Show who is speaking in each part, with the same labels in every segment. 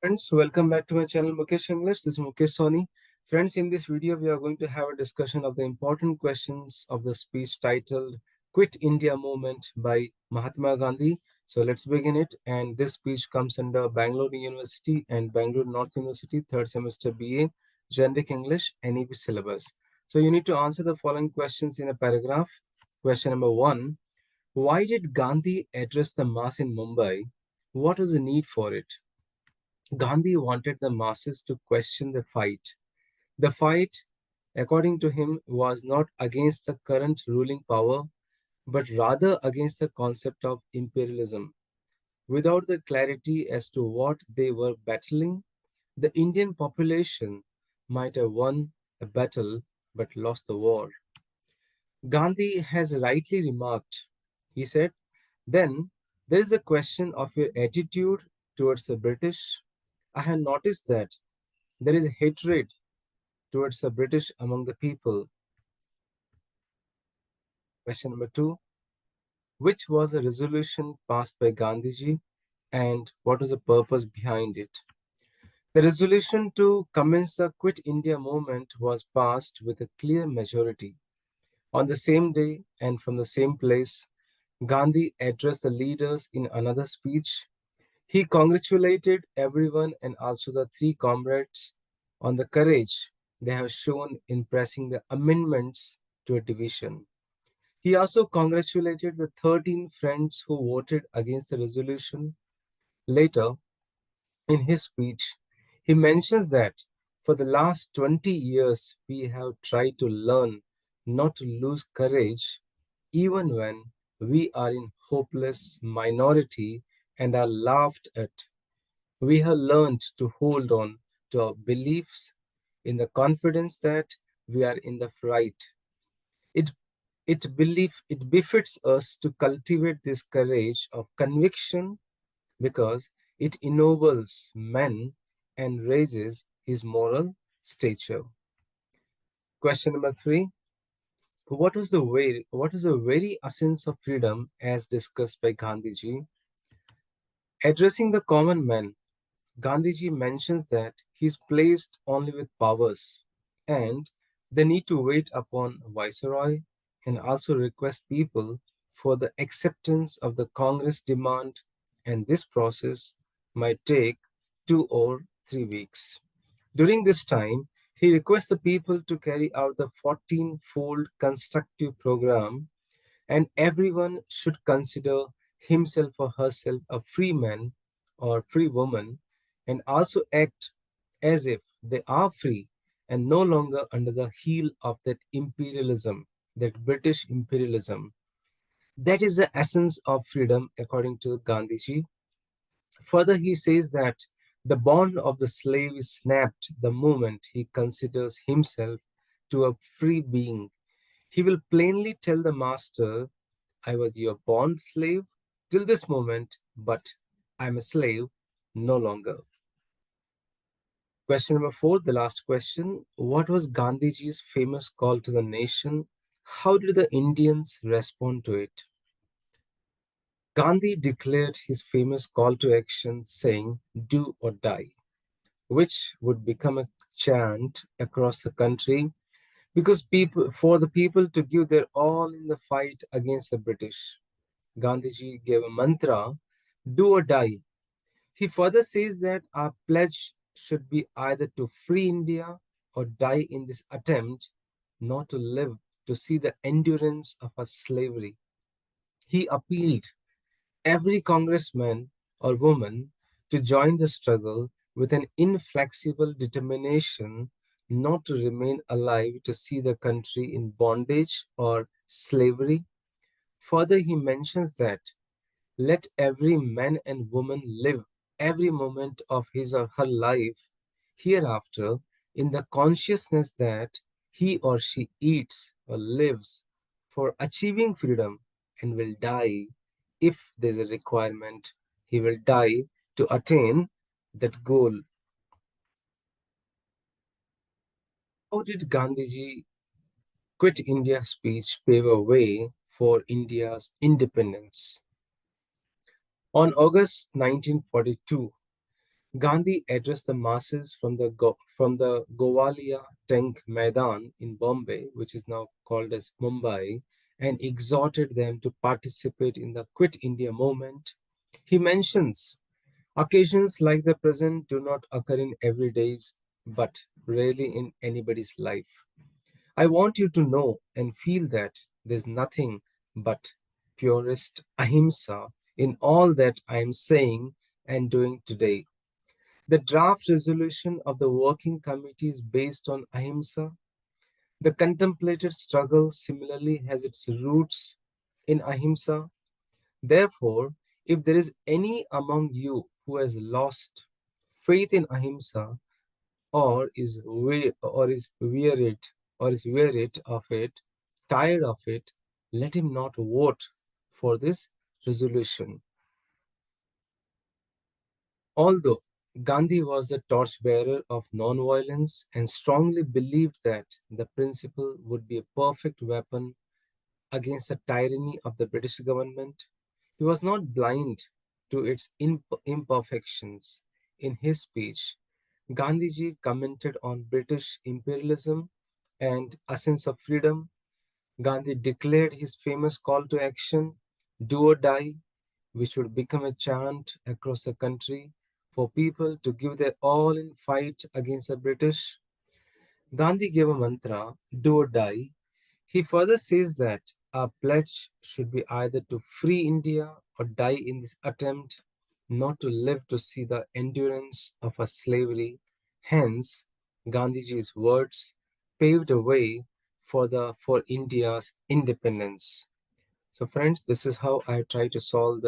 Speaker 1: Friends, welcome back to my channel Mukesh English. This is Mukesh Soni. Friends, in this video, we are going to have a discussion of the important questions of the speech titled Quit India Movement by Mahatma Gandhi. So let's begin it. And this speech comes under Bangalore University and Bangalore North University, third semester BA, Generic English, NEP syllabus. So you need to answer the following questions in a paragraph. Question number 1. Why did Gandhi address the mass in Mumbai? What was the need for it? Gandhi wanted the masses to question the fight. The fight, according to him, was not against the current ruling power, but rather against the concept of imperialism. Without the clarity as to what they were battling, the Indian population might have won a battle but lost the war. Gandhi has rightly remarked, he said, then there is a question of your attitude towards the British. I have noticed that there is hatred towards the British among the people. Question number 2. Which was a resolution passed by Gandhiji and what was the purpose behind it? The resolution to commence the Quit India movement was passed with a clear majority. On the same day and from the same place, Gandhi addressed the leaders in another speech. He congratulated everyone and also the three comrades on the courage they have shown in pressing the amendments to a division. He also congratulated the 13 friends who voted against the resolution. Later, in his speech, he mentions that for the last 20 years, we have tried to learn not to lose courage even when we are in hopeless minority and are laughed at. We have learned to hold on to our beliefs in the confidence that we are in the right. It, it befits us to cultivate this courage of conviction because it ennobles man and raises his moral stature. Question number 3. What is the very essence of freedom as discussed by Gandhiji? Addressing the common man, Gandhiji mentions that he is placed only with powers and they need to wait upon Viceroy and also request people for the acceptance of the Congress demand, and this process might take 2 or 3 weeks. During this time, he requests the people to carry out the 14-fold constructive program, and everyone should consider himself or herself a free man or free woman and also act as if they are free and no longer under the heel of that imperialism, that British imperialism. That is the essence of freedom, according to Gandhiji. Further, he says that the bond of the slave is snapped the moment he considers himself to a free being. He will plainly tell the master, I was your bond slave till this moment, but I'm a slave no longer. Question number 4, the last question. What was Gandhiji's famous call to the nation? How did the Indians respond to it? Gandhi declared his famous call to action saying, do or die, which would become a chant across the country because for the people to give their all in the fight against the British. Gandhiji gave a mantra, do or die. He further says that our pledge should be either to free India or die in this attempt, not to live to see the endurance of our slavery. He appealed every congressman or woman to join the struggle with an inflexible determination not to remain alive to see the country in bondage or slavery. Further, he mentions that let every man and woman live every moment of his or her life hereafter in the consciousness that he or she eats or lives for achieving freedom and will die if there's a requirement. He will die to attain that goal. How did Gandhiji Quit India speech pave a way for India's independence? On August 1942, Gandhi addressed the masses from the Gowalia Tank Maidan in Bombay, which is now called as Mumbai, and exhorted them to participate in the Quit India movement. He mentions occasions like the present do not occur in every days, but rarely in anybody's life. I want you to know and feel that there's nothing but purest ahimsa in all that I am saying and doing today. The draft resolution of the working committee is based on ahimsa. The contemplated struggle similarly has its roots in ahimsa. Therefore, if there is any among you who has lost faith in ahimsa or is wearied of it, tired of it, let him not vote for this resolution. Although Gandhi was the torchbearer of nonviolence and strongly believed that the principle would be a perfect weapon against the tyranny of the British government, he was not blind to its imperfections. In his speech, Gandhiji commented on British imperialism and a sense of freedom. Gandhi declared his famous call to action, do or die, which would become a chant across the country for people to give their all in fight against the British. Gandhi gave a mantra, do or die. He further says that our pledge should be either to free India or die in this attempt, not to live to see the endurance of our slavery. Hence, Gandhiji's words paved a way for India's independence. So friends, this is how I try to solve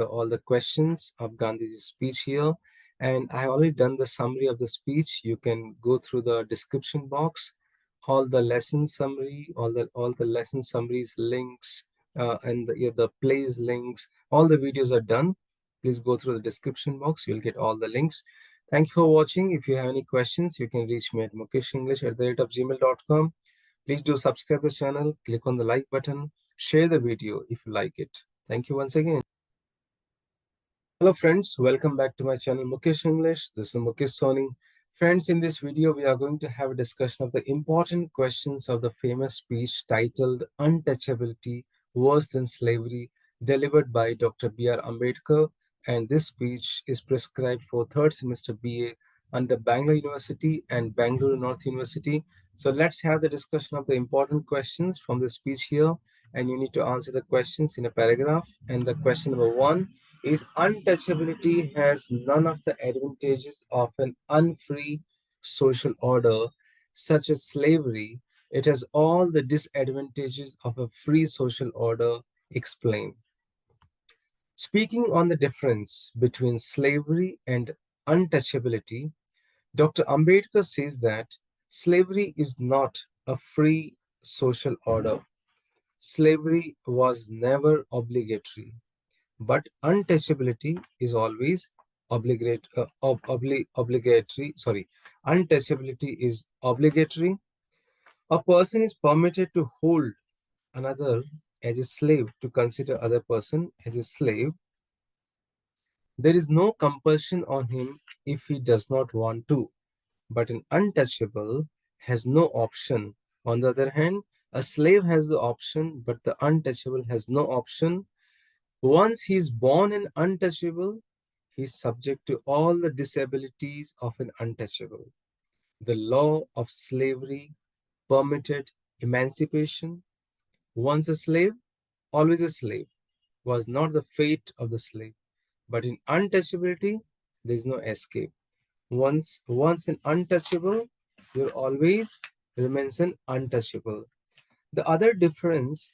Speaker 1: all the questions of Gandhi's speech here. And I have already done the summary of the speech. You can go through the description box, all the lesson summary, all the lesson summaries, links, and the plays links. All the videos are done. Please go through the description box. You'll get all the links. Thank you for watching. If you have any questions, you can reach me at mukeshenglish@gmail.com. Please do subscribe the channel, click on the like button, share the video if you like it. Thank you once again. Hello friends, welcome back to my channel Mukesh English. This is Mukesh Soni. Friends, in this video we are going to have a discussion of the important questions of the famous speech titled Untouchability Worse Than Slavery, delivered by Dr. B.R. Ambedkar, and this speech is prescribed for third semester BA under Bangalore University and Bangalore North University. So let's have the discussion of the important questions from the speech here, and you need to answer the questions in a paragraph. And the question number one is, untouchability has none of the advantages of an unfree social order such as slavery. It has all the disadvantages of a free social order. Explain. Speaking on the difference between slavery and untouchability, Dr. Ambedkar says that slavery is not a free social order. Slavery was never obligatory, but untouchability is always obligatory. Sorry, untouchability is obligatory. A person is permitted to hold another as a slave, to consider other person as a slave. There is no compulsion on him if he does not want to, but an untouchable has no option. On the other hand, a slave has the option, but the untouchable has no option. Once he is born an untouchable, he is subject to all the disabilities of an untouchable. The law of slavery permitted emancipation. Once a slave, always a slave, was not the fate of the slave. But in untouchability, there is no escape. Once an untouchable, you always remains an untouchable. The other difference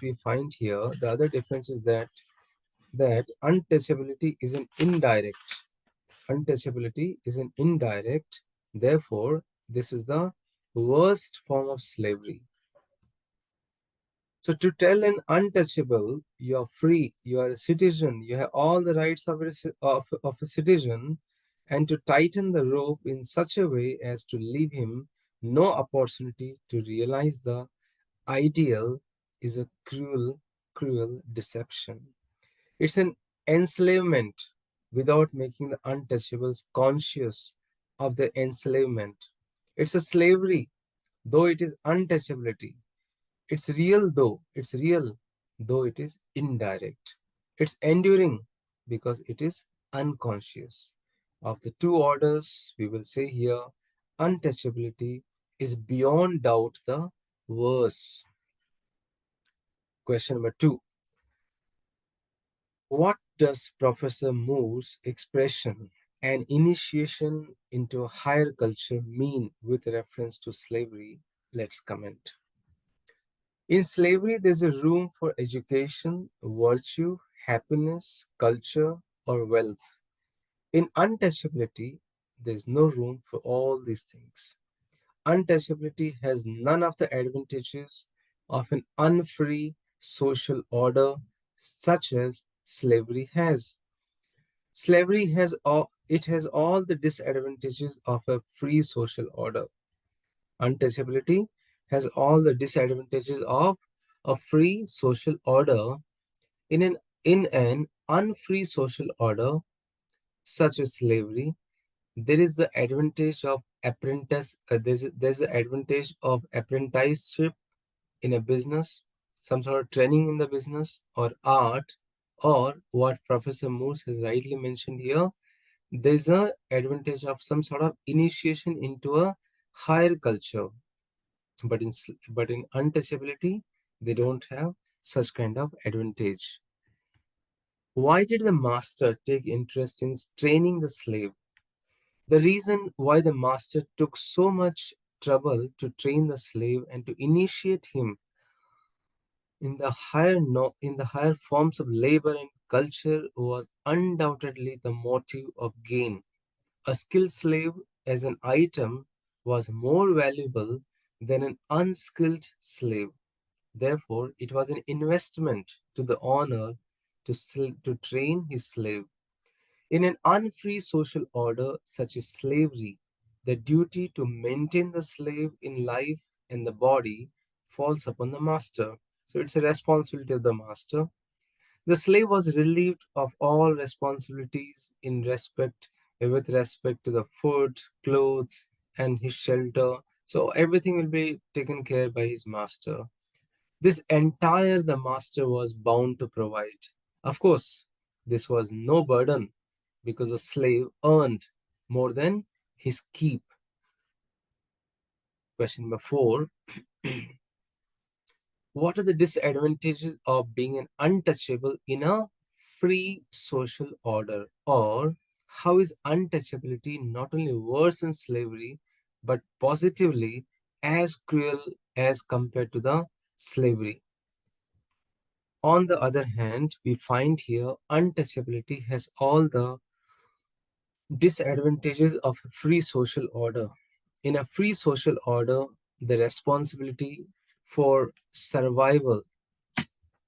Speaker 1: we find here, the other difference is that untouchability is an indirect. Untouchability is an indirect. Therefore, this is the worst form of slavery. So to tell an untouchable, you are free, you are a citizen, you have all the rights of a citizen, and to tighten the rope in such a way as to leave him no opportunity to realize the ideal is a cruel, cruel deception. It's an enslavement without making the untouchables conscious of their enslavement. It's a slavery, though it is untouchability. It's real, though it is indirect. It's enduring because it is unconscious. Of the two orders, we will say here, untouchability is beyond doubt the worse. Question number 2. What does Professor Moore's expression, an initiation into a higher culture, mean with reference to slavery? Let's comment. In slavery, there's a room for education, virtue, happiness, culture, or wealth. In untouchability, there's no room for all these things. Untouchability has none of the advantages of an unfree social order such as slavery has. Slavery has all the disadvantages of a free social order. Untouchability has all the disadvantages of a free social order. In an unfree social order such as slavery, there is the advantage of there's the advantage of apprenticeship in a business, some sort of training in the business or art, or what Professor Moores has rightly mentioned here, there's a advantage of some sort of initiation into a higher culture. But in untouchability, they don't have such kind of advantage. Why did the master take interest in training the slave? The reason why the master took so much trouble to train the slave and to initiate him in the higher forms of labor and culture was undoubtedly the motive of gain. A skilled slave as an item was more valuable than an unskilled slave. Therefore, it was an investment to the owner to train his slave. In an unfree social order such as slavery, the duty to maintain the slave in life and the body falls upon the master. So it's a responsibility of the master. The slave was relieved of all responsibilities with respect to the food, clothes, and his shelter. So everything will be taken care by his master. This entire the master was bound to provide. Of course, this was no burden because a slave earned more than his keep. Question number 4. What are the disadvantages of being an untouchable in a free social order? Or how is untouchability not only worse than slavery, but positively as cruel as compared to the slavery? On the other hand, we find here untouchability has all the disadvantages of a free social order. In a free social order, the responsibility for survival,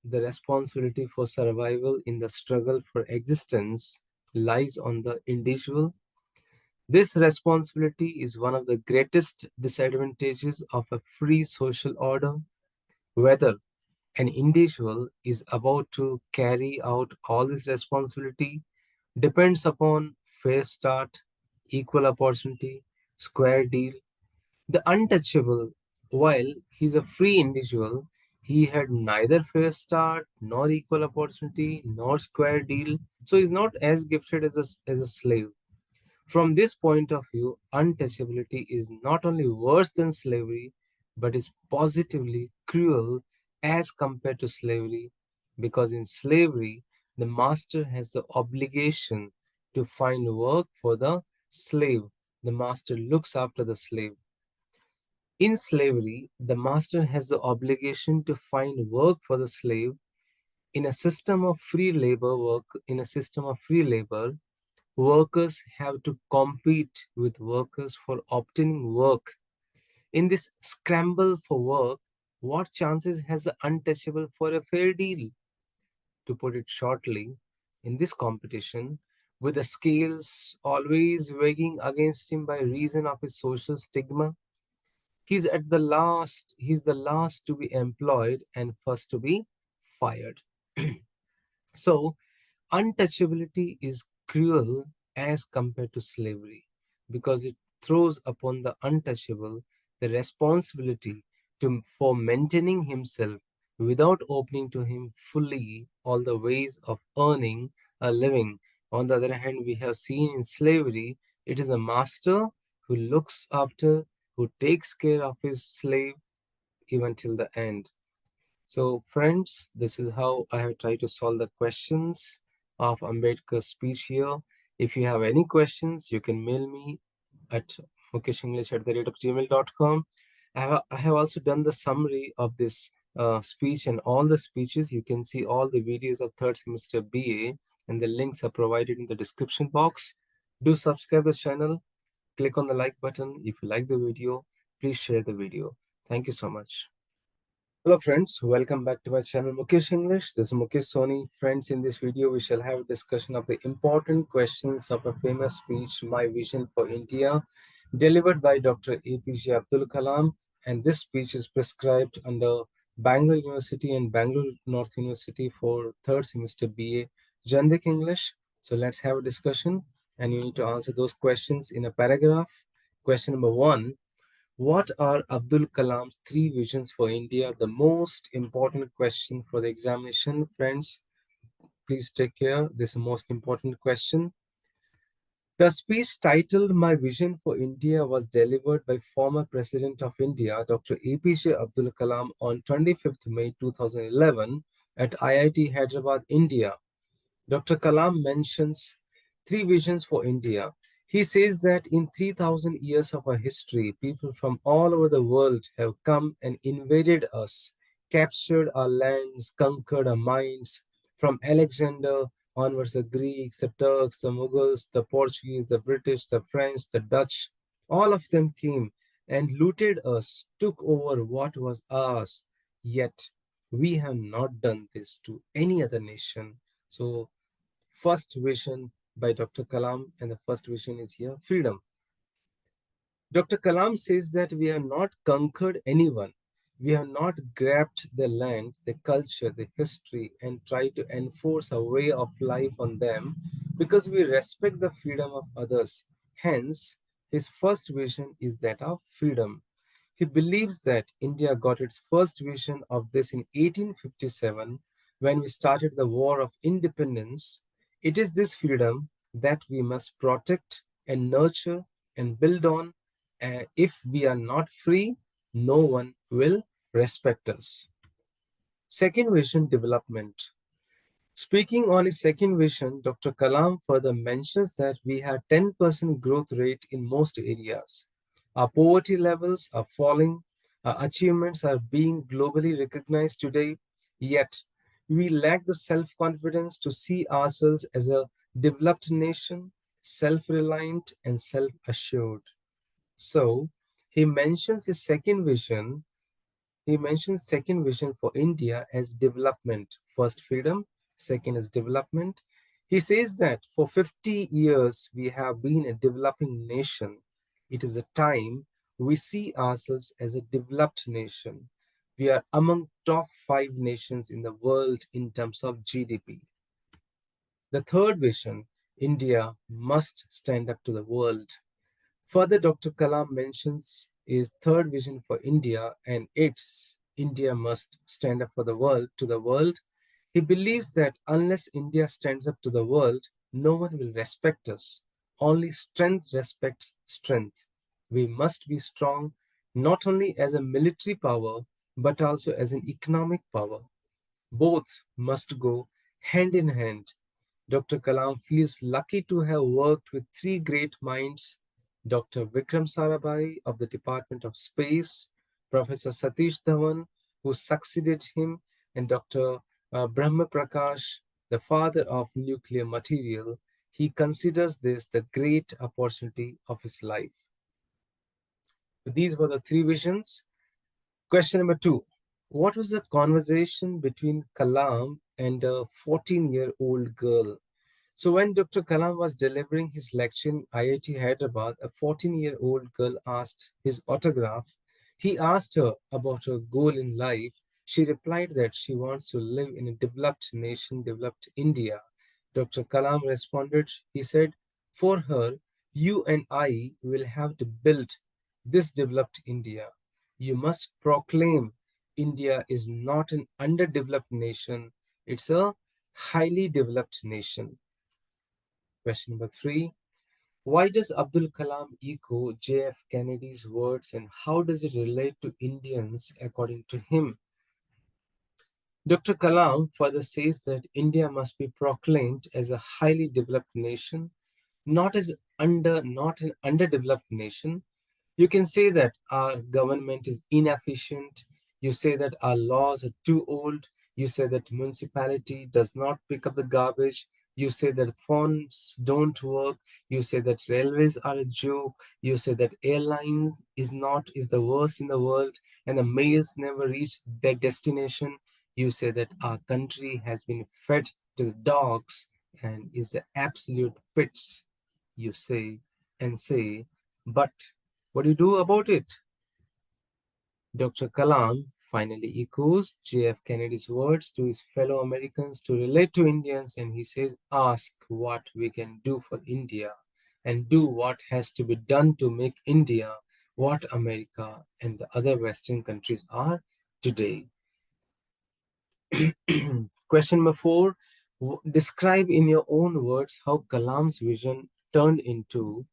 Speaker 1: the responsibility for survival in the struggle for existence lies on the individual. This responsibility is one of the greatest disadvantages of a free social order. Whether an individual is about to carry out all this responsibility depends upon fair start, equal opportunity, square deal. The untouchable, while he's a free individual, he had neither fair start, nor equal opportunity, nor square deal. So he's not as gifted as a slave. From this point of view, untouchability is not only worse than slavery, but is positively cruel as compared to slavery, because in slavery, the master has the obligation to find work for the slave. The master looks after the slave. In slavery, the master has the obligation to find work for the slave. In a system of free labor, workers have to compete with workers for obtaining work. In this scramble for work, what chances has the untouchable for a fair deal? To put it shortly, in this competition, with the scales always weighing against him by reason of his social stigma, he's the last to be employed and first to be fired. So, untouchability is cruel as compared to slavery, because it throws upon the untouchable the responsibility for maintaining himself without opening to him fully all the ways of earning a living. On the other hand, we have seen in slavery, it is a master who looks after, who takes care of his slave even till the end. So, friends, this is how I have tried to solve the questions of Ambedkar's speech here. If you have any questions, you can mail me at mukeshenglish@gmail.com. I have also done the summary of this speech and all the speeches. You can see all the videos of third semester BA, and the links are provided in the description box. Do subscribe the channel. Click on the like button. If you like the video, please share the video. Thank you so much. Hello friends, welcome back to my channel Mukesh English. This is Mukesh Soni. Friends, in this video we shall have a discussion of the important questions of a famous speech, My Vision for India, delivered by Dr. APJ Abdul Kalam, and this speech is prescribed under Bangalore University and Bangalore North University for third semester BA Generic English. So let's have a discussion, and you need to answer those questions in a paragraph. Question number 1. What are Abdul Kalam's three visions for India? The most important question for the examination, friends. Please take care. This is the most important question. The speech titled My Vision for India was delivered by former President of India, Dr. APJ Abdul Kalam, on 25th May 2011 at IIT Hyderabad, India. Dr. Kalam mentions three visions for India. He says that in 3,000 years of our history, people from all over the world have come and invaded us, captured our lands, conquered our minds. From Alexander onwards, the Greeks, the Turks, the Mughals, the Portuguese, the British, the French, the Dutch, all of them came and looted us, took over what was ours. Yet we have not done this to any other nation. So first vision by Dr. Kalam, and the first vision is here, freedom. Dr. Kalam says that we have not conquered anyone. We have not grabbed the land, the culture, the history, and tried to enforce a way of life on them because we respect the freedom of others. Hence, his first vision is that of freedom. He believes that India got its first vision of this in 1857 when we started the War of Independence. It is this freedom that we must protect and nurture and build on. And if we are not free, no one will respect us. Second vision, development. Speaking on his second vision, Dr. Kalam further mentions that we have 10% growth rate in most areas. Our poverty levels are falling, our achievements are being globally recognized today, yet we lack the self-confidence to see ourselves as a developed nation, self-reliant and self-assured. So, he mentions his second vision he mentions second vision for India as development. First, freedom. Second is development. He says that for 50 years we have been a developing nation. It is a time we see ourselves as a developed nation. We are among top 5 nations in the world in terms of GDP. The third vision, India must stand up to the world. Further, Dr. Kalam mentions his third vision for India, and it's India must stand up for the world to the world. He believes that unless India stands up to the world, no one will respect us. Only strength respects strength. We must be strong not only as a military power, but also as an economic power. Both must go hand in hand. Dr. Kalam feels lucky to have worked with three great minds: Dr. Vikram Sarabhai of the Department of Space, Professor Satish Dhawan, who succeeded him, and Dr. Brahma Prakash, the father of nuclear material. He considers this the great opportunity of his life. So these were the three visions. Question number 2. What was the conversation between Kalam and a 14-year-old girl? So when Dr. Kalam was delivering his lecture in IIT Hyderabad, a 14-year-old girl asked his autograph. He asked her about her goal in life. She replied that she wants to live in a developed nation, developed India. Dr. Kalam responded, he said, for her, you and I will have to build this developed India. You must proclaim India is not an underdeveloped nation, it's a highly developed nation. Question number 3. Why does Abdul Kalam echo J.F. Kennedy's words and how does it relate to Indians according to him? Dr. Kalam further says that India must be proclaimed as a highly developed nation, not an underdeveloped nation. You can say that our government is inefficient. You say that our laws are too old. You say that municipality does not pick up the garbage. You say that phones don't work. You say that railways are a joke. You say that airlines is the worst in the world and the mails never reach their destination. You say that our country has been fed to the dogs and is the absolute pits. You say, but what do you do about it? Dr. Kalam finally echoes JF Kennedy's words to his fellow Americans to relate to Indians, and he says, ask what we can do for India and do what has to be done to make India what America and the other Western countries are today. Question number 4. Describe in your own words how Kalam's vision turned into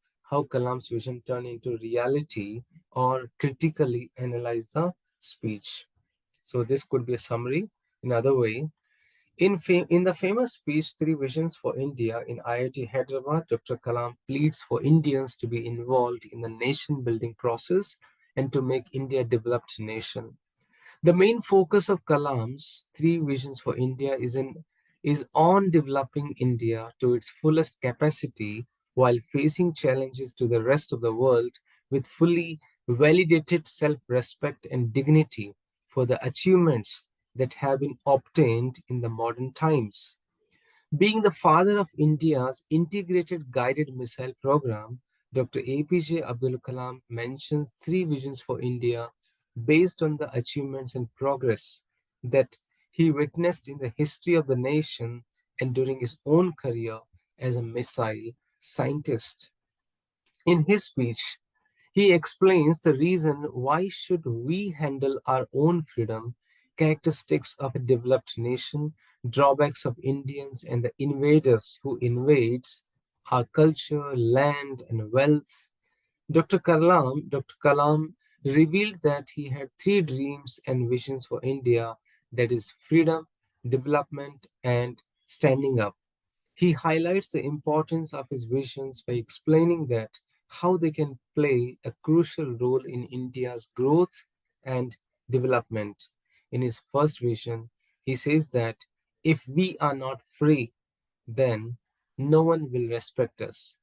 Speaker 1: reality, or critically analyze the speech. So this could be a summary. Another way, in the famous speech, Three Visions for India in IIT Hyderabad, Dr. Kalam pleads for Indians to be involved in the nation-building process and to make India a developed nation. The main focus of Kalam's Three Visions for India is on developing India to its fullest capacity while facing challenges to the rest of the world with fully validated self-respect and dignity for the achievements that have been obtained in the modern times. Being the father of India's integrated guided missile program, Dr. APJ Abdul Kalam mentions three visions for India based on the achievements and progress that he witnessed in the history of the nation and during his own career as a missile scientist. In his speech, he explains the reason why should we handle our own freedom, characteristics of a developed nation, drawbacks of Indians and the invaders who invades our culture, land, and wealth. Dr. Kalam revealed that he had three dreams and visions for India, that is freedom, development, and standing up. He highlights the importance of his visions by explaining that how they can play a crucial role in India's growth and development. In his first vision, he says that if we are not free, then no one will respect us.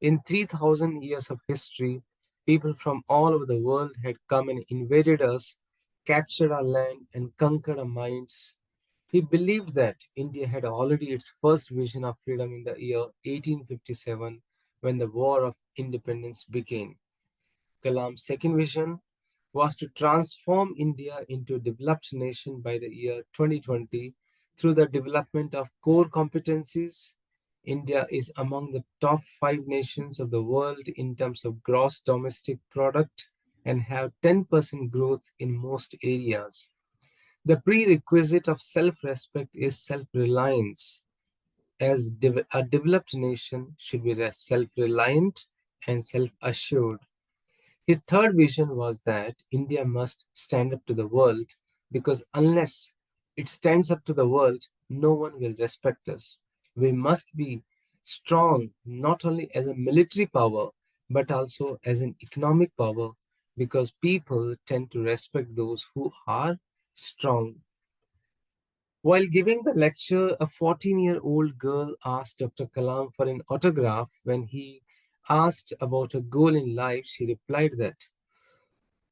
Speaker 1: In 3,000 years of history, people from all over the world had come and invaded us, captured our land, and conquered our minds. He believed that India had already its first vision of freedom in the year 1857 when the War of Independence began. Kalam's second vision was to transform India into a developed nation by the year 2020 through the development of core competencies. India is among the top 5 nations of the world in terms of gross domestic product and have 10% growth in most areas. The prerequisite of self-respect is self-reliance, as a developed nation should be self-reliant and self-assured. His third vision was that India must stand up to the world because unless it stands up to the world, no one will respect us. We must be strong not only as a military power but also as an economic power because people tend to respect those who are strong. While giving the lecture, a 14-year-old girl asked Dr. Kalam for an autograph. When he asked about her goal in life, she replied that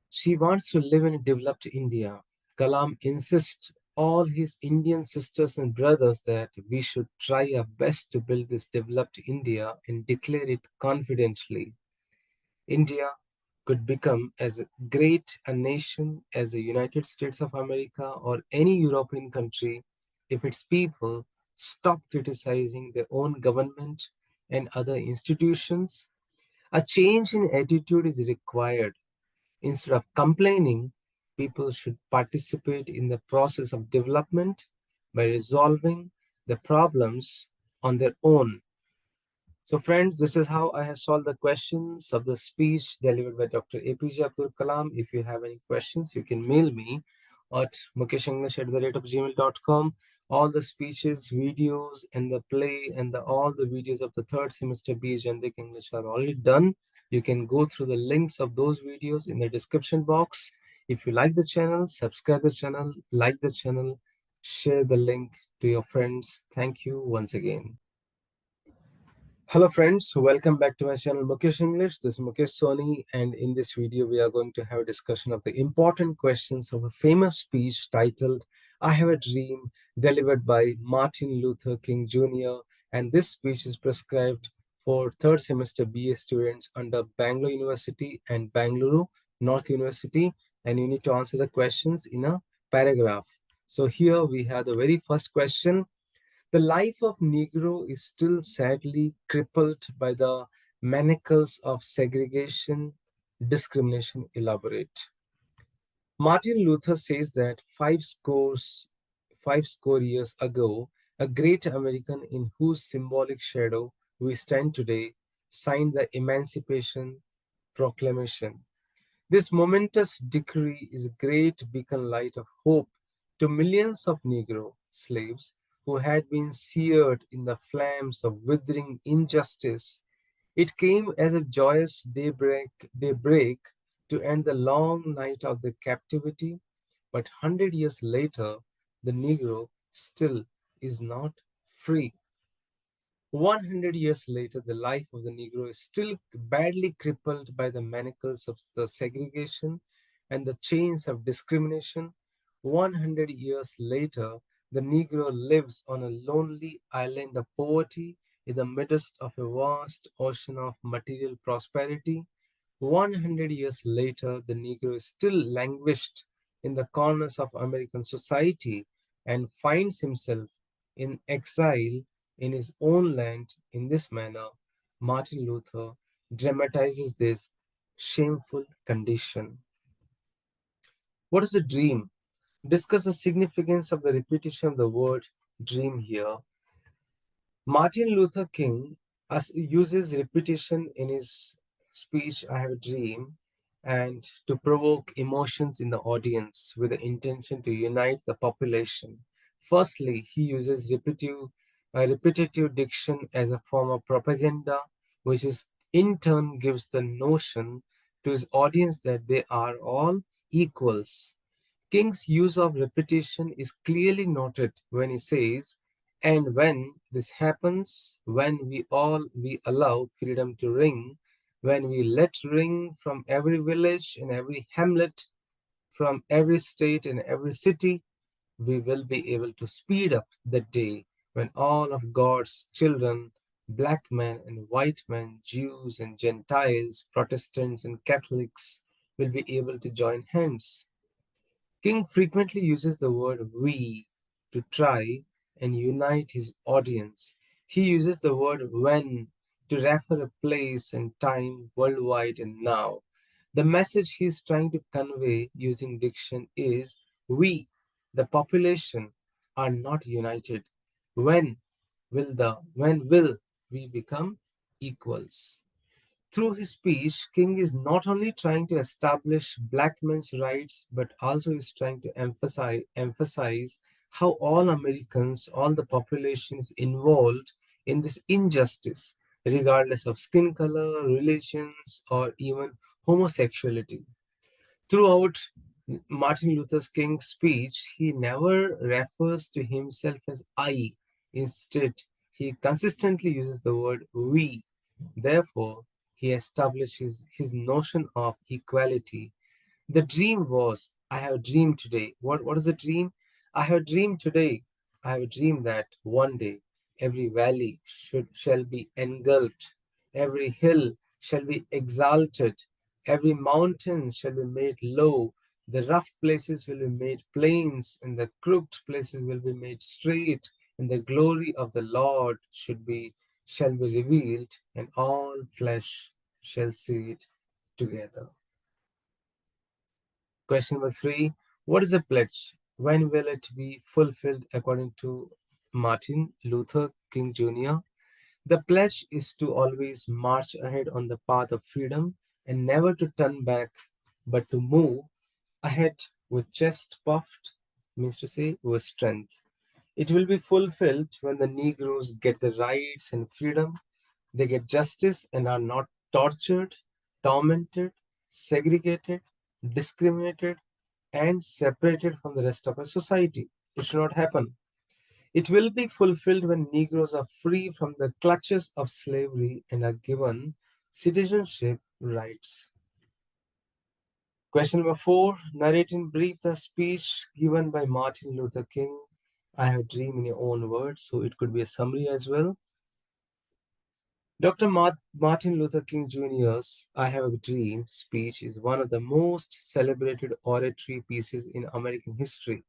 Speaker 1: she wants to live in a developed India. Kalam insists all his Indian sisters and brothers that we should try our best to build this developed India and declare it confidently. India could become as great a nation as the United States of America or any European country if its people stop criticizing their own government and other institutions. A change in attitude is required. Instead of complaining, people should participate in the process of development by resolving the problems on their own. So, friends, this is how I have solved the questions of the speech delivered by Dr. APJ Abdul Kalam. If you have any questions, you can mail me at mukeshenglish@gmail.com. All the speeches, videos, and the play and all the videos of the third semester BA Generic English are already done. You can go through the links of those videos in the description box. If you like the channel, subscribe the channel, like the channel, share the link to your friends. Thank you once again. Hello friends, welcome back to my channel Mukesh English. This is Mukesh Soni, and in this video we are going to have a discussion of the important questions of a famous speech titled I Have a Dream, delivered by Martin Luther King Jr. And this speech is prescribed for third semester BA students under Bangalore University and Bangalore North University, and you need to answer the questions in a paragraph. So here we have the very first question. The life of Negro is still sadly crippled by the manacles of segregation, discrimination. Elaborate. Martin Luther says that five score years ago, a great American in whose symbolic shadow we stand today signed the Emancipation Proclamation. This momentous decree is a great beacon light of hope to millions of Negro slaves who had been seared in the flames of withering injustice. It came as a joyous daybreak to end the long night of the captivity, but 100 years later, the Negro still is not free. 100 years later, the life of the Negro is still badly crippled by the manacles of the segregation and the chains of discrimination. 100 years later, the Negro lives on a lonely island of poverty in the midst of a vast ocean of material prosperity. 100 years later, the Negro is still languished in the corners of American society and finds himself in exile in his own land. In this manner, Martin Luther dramatizes this shameful condition. What is a dream? Discuss the significance of the repetition of the word dream here. Martin Luther King uses repetition in his speech, I Have a Dream, and to provoke emotions in the audience with the intention to unite the population. Firstly, he uses repetitive diction as a form of propaganda, which is in turn gives the notion to his audience that they are all equals. King's use of repetition is clearly noted when he says, and when this happens, when we allow freedom to ring, when we let ring from every village and every hamlet, from every state and every city, we will be able to speed up the day when all of God's children, black men and white men, Jews and Gentiles, Protestants and Catholics, will be able to join hands. King frequently uses the word we to try and unite his audience. He uses the word when to refer a place and time worldwide and now. The message he is trying to convey using diction is we, the population, are not united. When will we become equals? Through his speech, King is not only trying to establish black men's rights, but also is trying to emphasize how all Americans, all the population is involved in this injustice, regardless of skin color, religions, or even homosexuality. Throughout Martin Luther King's speech, he never refers to himself as I. Instead, he consistently uses the word we. Therefore, he establishes his notion of equality. The dream was, I have a dream today. What is a dream? I have a dream today. I have a dream that one day every valley shall be engulfed, every hill shall be exalted, every mountain shall be made low, the rough places will be made plains, and the crooked places will be made straight, and the glory of the Lord shall be revealed, and all flesh shall see it together. Question number 3. What is a pledge? When will it be fulfilled according to Martin Luther King Jr.? The pledge is to always march ahead on the path of freedom and never to turn back, but to move ahead with chest puffed, means to say, with strength. It will be fulfilled when the Negroes get the rights and freedom, they get justice and are not tortured, tormented, segregated, discriminated, and separated from the rest of our society. It should not happen. It will be fulfilled when Negroes are free from the clutches of slavery and are given citizenship rights. Question number 4. Narrate in brief the speech given by Martin Luther King. I have a dream in your own words, so it could be a summary as well. Dr. Martin Luther King Jr.'s I Have a Dream speech is one of the most celebrated oratory pieces in American history.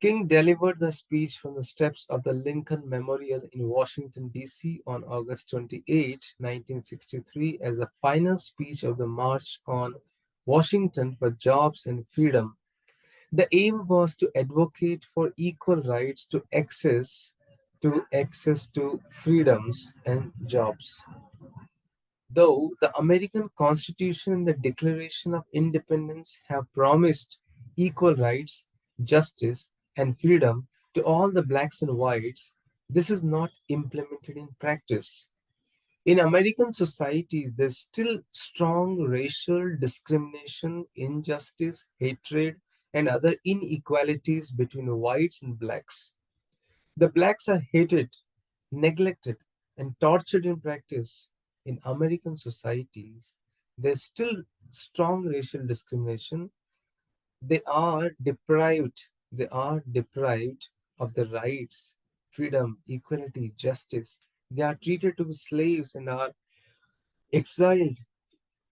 Speaker 1: King delivered the speech from the steps of the Lincoln Memorial in Washington, D.C. on August 28, 1963 as the final speech of the March on Washington for Jobs and Freedom. The aim was to advocate for equal rights to freedoms and jobs. Though the American Constitution and the Declaration of Independence have promised equal rights, justice, and freedom to all the blacks and whites, this is not implemented in practice. In American societies, there's still strong racial discrimination, injustice, hatred, and other inequalities between whites and blacks. The blacks are hated, neglected, and tortured in practice. In American societies, there's still strong racial discrimination. They are deprived of the rights, freedom, equality, justice. They are treated to be slaves and are exiled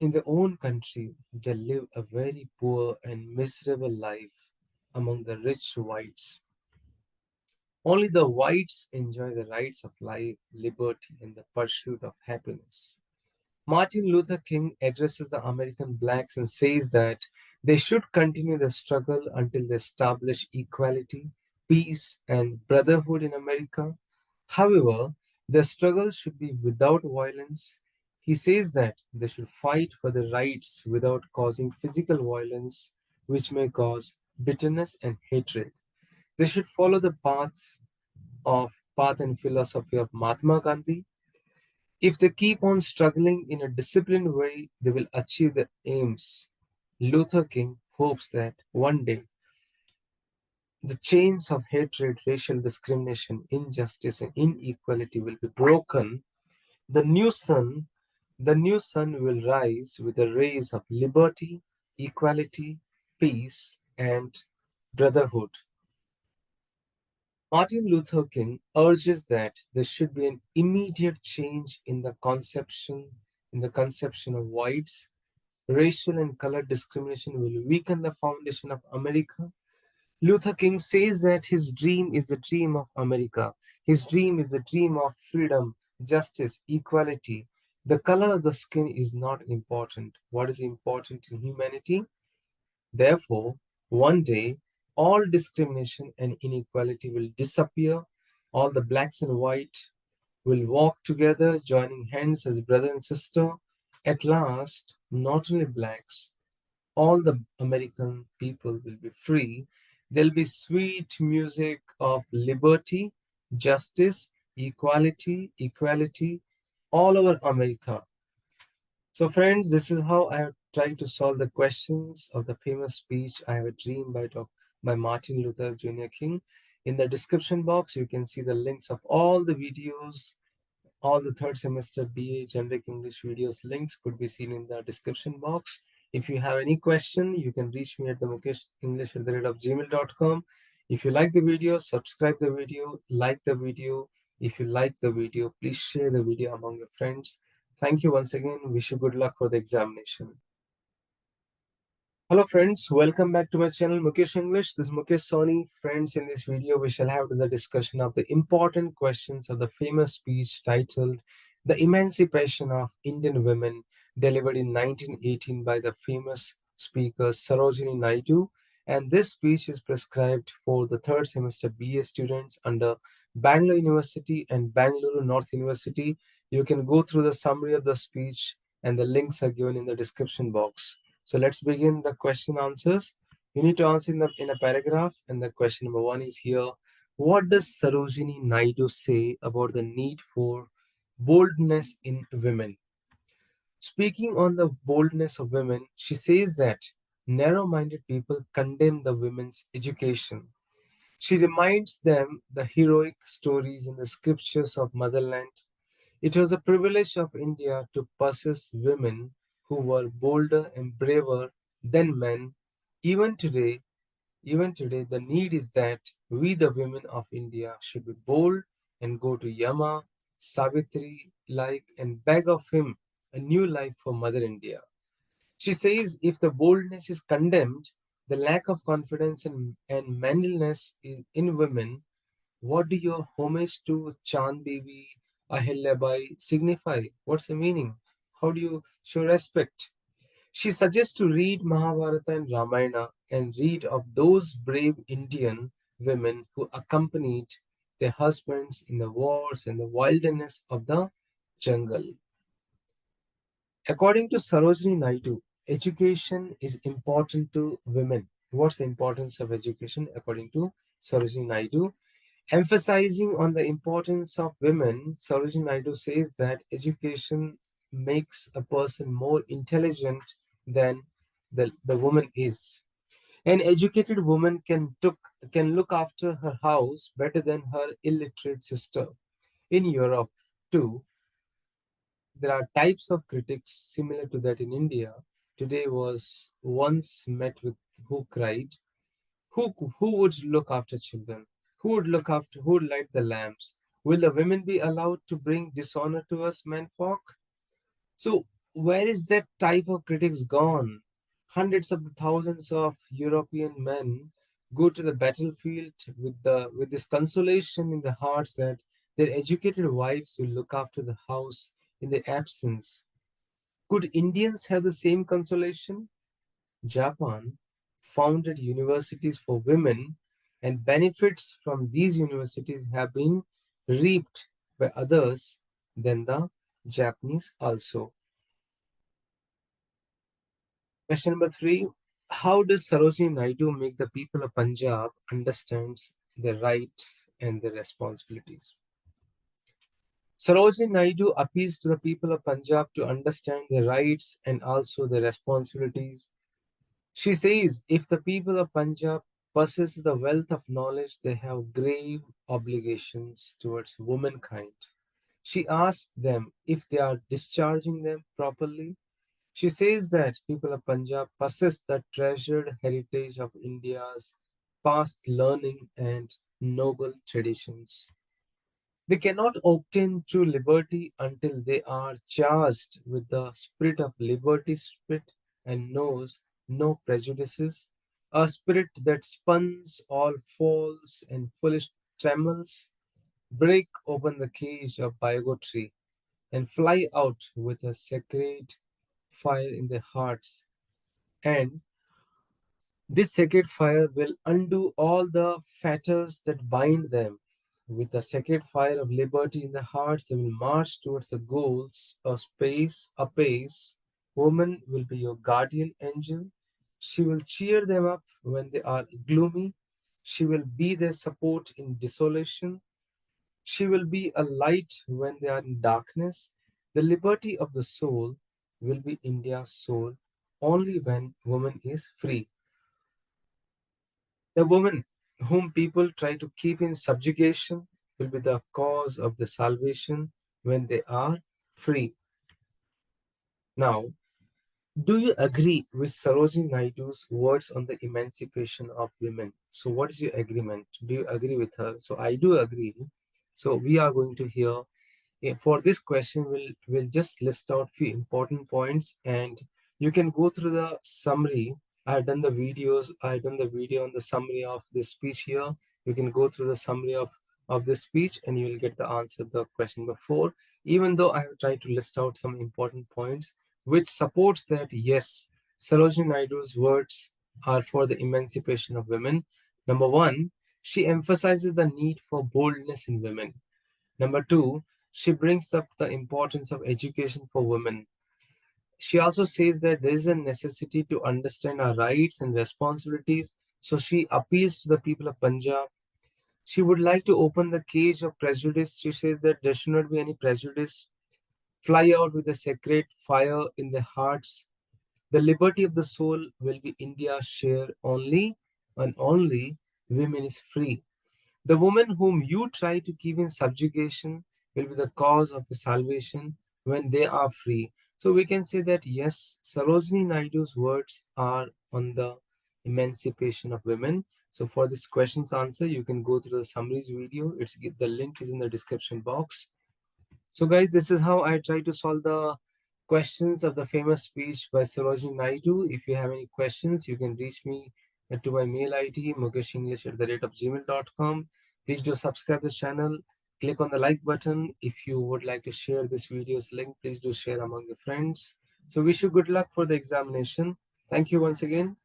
Speaker 1: in their own country. They live a very poor and miserable life among the rich whites. Only the whites enjoy the rights of life, liberty, and the pursuit of happiness. Martin Luther King addresses the American blacks and says that they should continue the struggle until they establish equality, peace, and brotherhood in America. However, the struggle should be without violence. He says that they should fight for the rights without causing physical violence, which may cause bitterness and hatred. They should follow the path and philosophy of Mahatma Gandhi. If they keep on struggling in a disciplined way, they will achieve their aims. Luther King hopes that one day the chains of hatred, racial discrimination, injustice, and inequality will be broken. The new sun, the new sun will rise with the rays of liberty, equality, peace, and brotherhood. Martin Luther King urges that there should be an immediate change in the conception of whites. Racial and color discrimination will weaken the foundation of America. Luther King says that his dream is the dream of America. His dream is the dream of freedom, justice, equality. The color of the skin is not important. What is important in humanity? Therefore, one day, all discrimination and inequality will disappear. All the blacks and white will walk together, joining hands as brother and sister. At last, not only blacks, all the American people will be free. There'll be sweet music of liberty, justice, equality all over America. So, friends, this is how I have tried to solve the questions of the famous speech "I Have a Dream" by Martin Luther Jr. King. In the description box, you can see the links of all the videos, all the third semester BA generic English videos. Links could be seen in the description box. If you have any question, you can reach me at the mukeshenglish@gmail.com. If you like the video, subscribe the video, like the video. If you like the video, please share the video among your friends. Thank you once again. Wish you good luck for the examination. Hello friends, welcome back to my channel Mukesh English. This is Mukesh Soni. Friends, in this video we shall have the discussion of the important questions of the famous speech titled The Emancipation of Indian Women, delivered in 1918 by the famous speaker Sarojini Naidu. And this speech is prescribed for the third semester BA students under Bangalore University and Bangalore North University. You can go through the summary of the speech and the links are given in the description box. So let's begin the question answers. You need to answer in a paragraph, and the question number one is here. What does Sarojini Naidu say about the need for boldness in women? Speaking on the boldness of women, she says that narrow-minded people condemn the women's education. She reminds them the heroic stories in the scriptures of motherland. It was a privilege of India to possess women who were bolder and braver than men. Even today, even today, the need is that we, the women of India, should be bold and go to Yama, Savitri, like, and beg of him a new life for Mother India. She says if the boldness is condemned, the lack of confidence and manliness in women, what do your homage to Chand Baby, Ahilyabai signify? What's the meaning? How do you show respect? She suggests to read Mahabharata and Ramayana and read of those brave Indian women who accompanied their husbands in the wars and the wilderness of the jungle. According to Sarojini Naidu, education is important to women. What's the importance of education according to Sarojini Naidu? Emphasizing on the importance of women, Sarojini Naidu says that education makes a person more intelligent than the woman is. An educated woman can look after her house better than her illiterate sister. In Europe, too, there are types of critics similar to that in India. Today was once met with who cried, who would look after children? Who would look after, who would light the lamps? Will the women be allowed to bring dishonor to us menfolk? So where is that type of critics gone? Hundreds of thousands of European men go to the battlefield with this consolation in their hearts that their educated wives will look after the house in their absence. Could Indians have the same consolation? Japan founded universities for women, and benefits from these universities have been reaped by others than the Japanese also. Question number three. How does Sarojini Naidu make the people of Punjab understand their rights and their responsibilities? Sarojini Naidu appeals to the people of Punjab to understand their rights and also their responsibilities. She says if the people of Punjab possess the wealth of knowledge, they have grave obligations towards womankind. She asks them if they are discharging them properly. She says that people of Punjab possess the treasured heritage of India's past learning and noble traditions. They cannot obtain true liberty until they are charged with the spirit of liberty spirit and knows no prejudices, a spirit that spurns all false and foolish trammels, break open the cage of bigotry, and fly out with a sacred fire in their hearts. And this sacred fire will undo all the fetters that bind them. With the sacred fire of liberty in their hearts, they will march towards the goals of space apace. Woman will be your guardian angel. She will cheer them up when they are gloomy. She will be their support in desolation. She will be a light when they are in darkness. The liberty of the soul will be India's soul only when woman is free. The woman whom people try to keep in subjugation will be the cause of the salvation when they are free. Now, do you agree with Sarojini Naidu's words on the emancipation of women? So, what is your agreement? Do you agree with her? So, I do agree. So, we are going to hear for this question. We'll just list out few important points, and you can go through the summary I've done the videos. I've done the video on the summary of this speech here. You can go through the summary of this speech and you will get the answer to the question before. Even though I have tried to list out some important points, which supports that, yes, Sarojini Naidu's words are for the emancipation of women. Number one, she emphasizes the need for boldness in women. Number two, she brings up the importance of education for women. She also says that there is a necessity to understand our rights and responsibilities. So she appeals to the people of Punjab. She would like to open the cage of prejudice. She says that there should not be any prejudice. Fly out with a sacred fire in their hearts. The liberty of the soul will be India's share only, and only women is free. The woman whom you try to keep in subjugation will be the cause of your salvation when they are free. So we can say that yes, Sarojini Naidu's words are on the emancipation of women. So for this question's answer, you can go through the summaries video. The link is in the description box. So guys, this is how I try to solve the questions of the famous speech by Sarojini Naidu. If you have any questions, you can reach me to my mail ID, mugeshenglish@gmail.com. Please do subscribe the channel. Click on the like button. If you would like to share this video's link, please do share among your friends. So wish you good luck for the examination. Thank you once again.